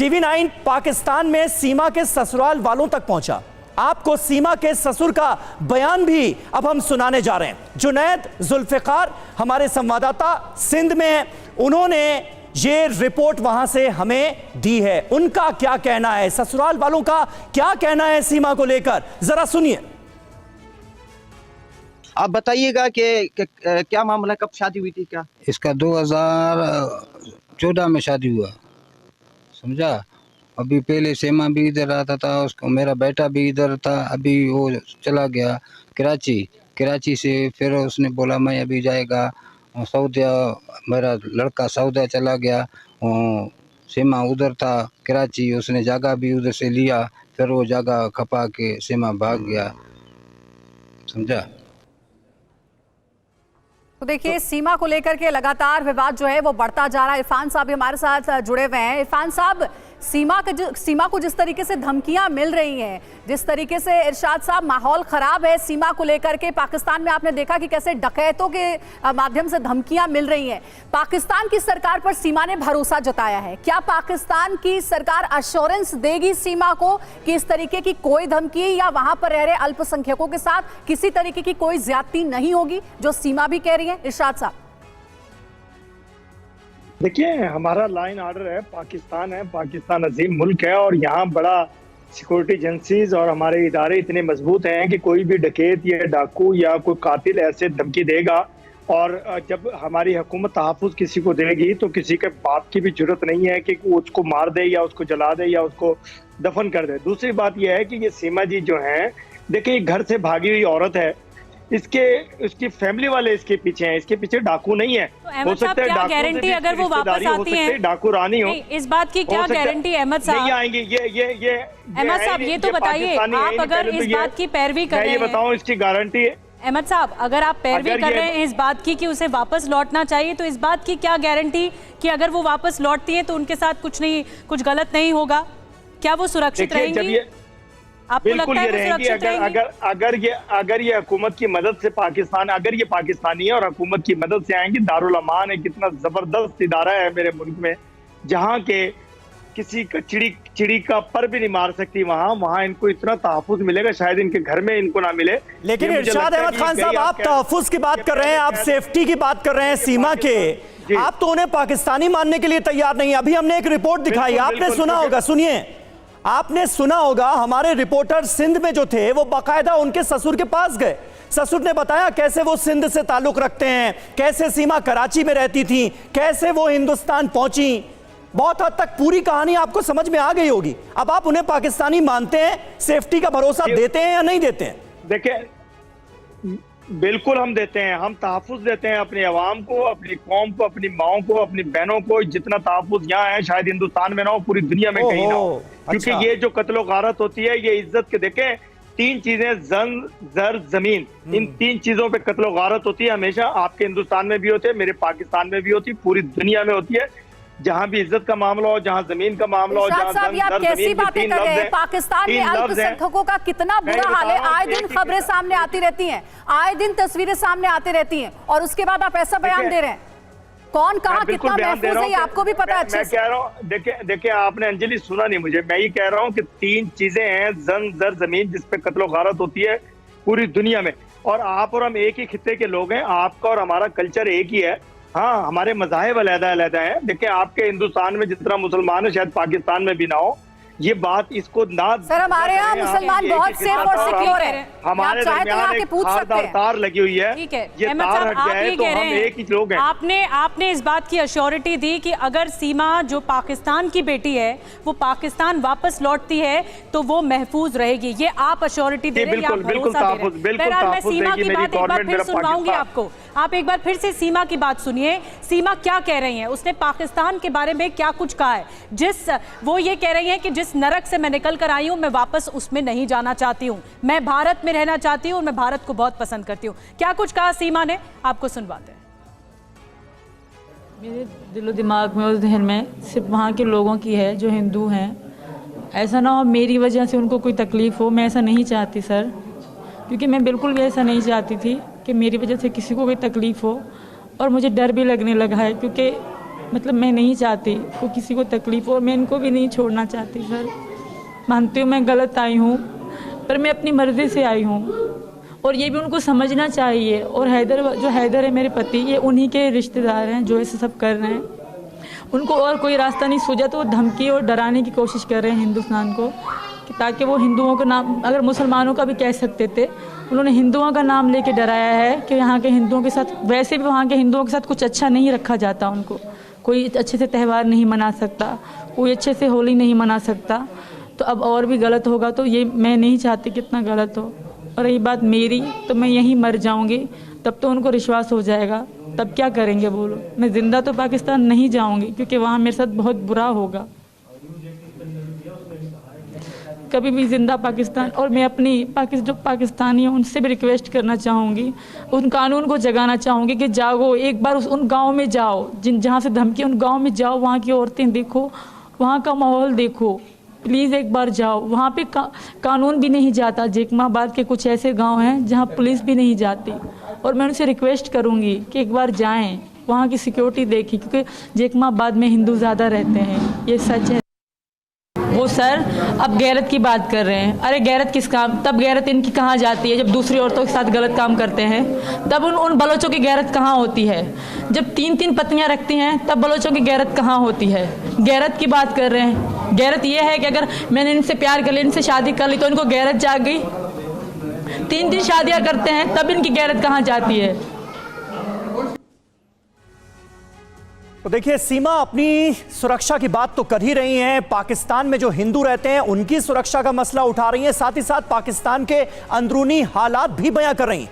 TV9 Pakistan में सीमा के ससुराल वालों तक पहुंचा। आपको सीमा के ससुर का बयान भी अब हम सुनाने जा रहे हैं। जुनैद जुल्फिकार हमारे संवाददाता सिंध में हैं, उन्होंने ये रिपोर्ट वहां से हमें दी है। उनका क्या कहना है, ससुराल वालों का क्या कहना है सीमा को लेकर, जरा सुनिए। आप बताइएगा कि क्या मामला, कब शादी हुई थी? क्या इसका 2014 में शादी हुआ, समझा। अभी पहले सेमा भी इधर रहता था, उसको मेरा बेटा भी इधर था। अभी वो चला गया कराची से। फिर उसने बोला मैं अभी जाएगा सऊदिया, मेरा लड़का सऊदिया चला गया। सेमा उधर था कराची, उसने जगह भी उधर से लिया। फिर वो जगह खपा के सेमा भाग गया, समझा। तो देखिए, सीमा को लेकर के लगातार विवाद जो है वो बढ़ता जा रहा है। इरफान साहब भी हमारे साथ जुड़े हुए हैं। इरफान साहब, सीमा को जिस तरीके से धमकियां मिल रही हैं, जिस तरीके से इरशाद साहब माहौल खराब है सीमा को लेकर के, पाकिस्तान में आपने देखा कि कैसे डकैतों के माध्यम से धमकियां मिल रही हैं। पाकिस्तान की सरकार पर सीमा ने भरोसा जताया है। क्या पाकिस्तान की सरकार अश्योरेंस देगी सीमा को कि इस तरीके की कोई धमकी या वहां पर रह रहे अल्पसंख्यकों के साथ किसी तरीके की कोई ज्यादती नहीं होगी, जो सीमा भी कह रही है? इरशाद साहब, देखिए, हमारा लाइन ऑर्डर है, पाकिस्तान अजीम मुल्क है और यहाँ बड़ा सिक्योरिटी एजेंसीज और हमारे इदारे इतने मजबूत हैं कि कोई भी डकैत या डाकू या कोई कातिल ऐसे धमकी देगा, और जब हमारी हुकूमत तहफ़्फ़ुज़ किसी को देगी तो किसी के बाप की भी जरूरत नहीं है कि वो उसको मार दे या उसको जला दे या उसको दफन कर दे। दूसरी बात यह है कि ये सीमा जी जो हैं, देखिए घर से भागी हुई औरत है, उसकी फैमिली वाले इसके पीछे हैं, इसके पीछे डाकू नहीं है। तो हो सकता है गारंटी अगर वो वापस आती है, डाकू रानी हो, इस बात की क्या गारंटी अहमद साहब? नहीं आएंगे ये अहमद साहब, ये तो बताइए, आप अगर इस बात की पैरवी कर रहे हैं, ये बताओ इसकी गारंटी है? अहमद साहब, अगर आप पैरवी कर रहे हैं इस बात की कि उसे वापस लौटना चाहिए, तो इस बात की क्या गारंटी कि अगर वो वापस लौटती है तो उनके साथ कुछ गलत नहीं होगा? क्या वो सुरक्षित रहेंगी? आपको लगता है वो सुरक्षित रहेंगी? अगर ये हुकूमत की मदद से अगर ये पाकिस्तानी है और हुकूमत की मदद से आएंगी, दारुल अमान है, कितना जबरदस्त इदारा है मेरे मुल्क में, जहाँ के किसी का चिड़ी का पर भी नहीं मार सकती। वहाँ इनको इतना तहफ़्फ़ुज़ मिलेगा, शायद इनके घर में इनको ना मिले। लेकिन इरशाद अहमद खान साहब, आप तहफ़्फ़ुज़ की बात कर रहे हैं, आप सेफ्टी की बात कर रहे हैं सीमा के, आप तो उन्हें पाकिस्तानी मानने के लिए तैयार नहीं। अभी हमने एक रिपोर्ट दिखाई, आपने सुना होगा, सुनिए। आपने सुना होगा, हमारे रिपोर्टर सिंध में जो थे वो बाकायदा उनके ससुर के पास गए। ससुर ने बताया कैसे वो सिंध से ताल्लुक रखते हैं, कैसे सीमा कराची में रहती थी, कैसे वो हिंदुस्तान पहुंची। बहुत हद तक पूरी कहानी आपको समझ में आ गई होगी। अब आप उन्हें पाकिस्तानी मानते हैं, सेफ्टी का भरोसा देते हैं या नहीं देते हैं? देखिए, बिल्कुल हम देते हैं, हम तहफ़्फ़ुज़ देते हैं अपनी आवाम को, अपनी कौम को, अपनी माओं को, अपनी बहनों को। जितना तहफ़्फ़ुज़ यहाँ है शायद हिंदुस्तान में ना हो, पूरी दुनिया में कहीं ना हो। क्योंकि ये जो कत्लो गारत होती है, ये इज्जत के, देखें, तीन चीजें, जन, जर, जमीन, इन तीन चीजों पे कत्लो गारत होती है हमेशा। आपके हिंदुस्तान में भी होती है, मेरे पाकिस्तान में भी होती है, पूरी दुनिया में होती है। जहाँ भी इज्जत का मामला हो, जहाँ जमीन का मामला हो, जहाँ कैसी बातें कर रहे हैं? पाकिस्तान में अल्पसंख्यकों का कितना बुरा हाल है, आए दिन खबरें सामने आती रहती हैं, आए दिन तस्वीरें सामने आती रहती हैं, और उसके बाद आप ऐसा बयान दे रहे हैं। कौन कहाँ कितना महफूज है आपको भी पता है अच्छे से। मैं कह रहा हूँ, देखिए आपने अंजलि सुना नहीं मुझे, मैं ये कह रहा हूँ कि तीन चीजें हैं, जन, जर, जमीन, जिसपे कत्लो गारत होती है पूरी दुनिया में। और आप और हम एक ही खित्ते के लोग हैं, आपका और हमारा कल्चर एक ही है। हाँ, हमारे मज़ाहिब अलग-अलग हैं। देखिए, आपके हिंदुस्तान में जितना मुसलमान है शायद पाकिस्तान में भी ना हो। ये बात इसको ना, सर हमारे यहाँ मुसलमान बहुत सेफ और सिक्योर है, हमारे दरमियान एक तार लगी हुई है। ठीक है, ये तार हट जाए तो हम एक ही लोग हैं। आपने इस बात की अश्योरिटी दी कि अगर सीमा जो पाकिस्तान की बेटी है वो पाकिस्तान वापस लौटती है तो वो महफूज रहेगी, ये आप अश्योरिटी दे रहे हैं, आप भरोसा दे रहे हैं। मैं सीमा की बात एक बार फिर सुनवाऊंगी आपको, आप एक बार फिर से सीमा की बात सुनिए। सीमा क्या कह रही हैं, उसने पाकिस्तान के बारे में क्या कुछ कहा है? वो ये कह रही हैं कि जिस नरक से मैं निकल कर आई हूं, मैं वापस उसमें नहीं जाना चाहती हूं, मैं भारत में रहना चाहती हूं और मैं भारत को बहुत पसंद करती हूं। क्या कुछ कहा सीमा ने, आपको सुनवाते हैं। मेरे दिलो दिमाग में और जहन में सिर्फ वहाँ के लोगों की है जो हिंदू हैं। ऐसा ना हो मेरी वजह से उनको कोई तकलीफ़ हो, मैं ऐसा नहीं चाहती सर, क्योंकि मैं बिल्कुल भी ऐसा नहीं चाहती थी कि मेरी वजह से किसी को कोई तकलीफ़ हो। और मुझे डर भी लगने लगा है, क्योंकि मतलब मैं नहीं चाहती को किसी को तकलीफ हो, मैं इनको भी नहीं छोड़ना चाहती सर। मानती हूँ मैं गलत आई हूँ, पर मैं अपनी मर्ज़ी से आई हूँ और ये भी उनको समझना चाहिए। और हैदर है मेरे पति, ये उन्हीं के रिश्तेदार हैं जो ऐसे सब कर रहे हैं। उनको और कोई रास्ता नहीं सूझा तो वो धमकी और डराने की कोशिश कर रहे हैं हिंदुस्तान को, कि ताकि वो हिंदुओं का नाम, अगर मुसलमानों का भी कह सकते थे, उन्होंने हिंदुओं का नाम लेके डराया है कि यहाँ के हिंदुओं के साथ, वैसे भी वहाँ के हिंदुओं के साथ कुछ अच्छा नहीं रखा जाता। उनको कोई अच्छे से त्यौहार नहीं मना सकता, कोई अच्छे से होली नहीं मना सकता। तो अब और भी गलत होगा, तो ये मैं नहीं चाहती कितना गलत हो। और रही बात मेरी, तो मैं यहीं मर जाऊंगी, तब तो उनको विश्वास हो जाएगा, तब क्या करेंगे बोलो। मैं ज़िंदा तो पाकिस्तान नहीं जाऊंगी, क्योंकि वहाँ मेरे साथ बहुत बुरा होगा। कभी भी ज़िंदा पाकिस्तान, और मैं अपनी जो पाकिस्तानी हैं उनसे भी रिक्वेस्ट करना चाहूँगी, उन कानून को जगाना चाहूँगी कि जागो, एक बार उन गाँव में जाओ जहाँ से धमकी, उन गाँव में जाओ, वहाँ की औरतें देखो, वहाँ का माहौल देखो, प्लीज़ एक बार जाओ। वहाँ पे कानून भी नहीं जाता। जेकमाबाद के कुछ ऐसे गांव हैं जहाँ पुलिस भी नहीं जाती, और मैं उनसे रिक्वेस्ट करूँगी कि एक बार जाएं, वहाँ की सिक्योरिटी देखी, क्योंकि जेकमाबाद में हिंदू ज़्यादा रहते हैं, ये सच है। वो सर अब गैरत की बात कर रहे हैं। अरे गैरत किस काम, तब गैरत इनकी कहाँ जाती है जब दूसरी औरतों के साथ गलत काम करते हैं, तब उन बलोचों की गैरत कहाँ होती है। जब 3-3 पत्नियां रखती हैं तब बलोचों की गैरत कहाँ होती है। गैरत की बात कर रहे हैं। गैरत ये है कि अगर मैंने इनसे प्यार कर लिया, इनसे शादी कर ली, तो इनको गैरत जाग गई। 3-3 शादियाँ करते हैं तब इनकी गैरत कहाँ जाती है। तो देखिए, सीमा अपनी सुरक्षा की बात तो कर ही रही हैं, पाकिस्तान में जो हिंदू रहते हैं उनकी सुरक्षा का मसला उठा रही हैं, साथ ही साथ पाकिस्तान के अंदरूनी हालात भी बयां कर रही हैं।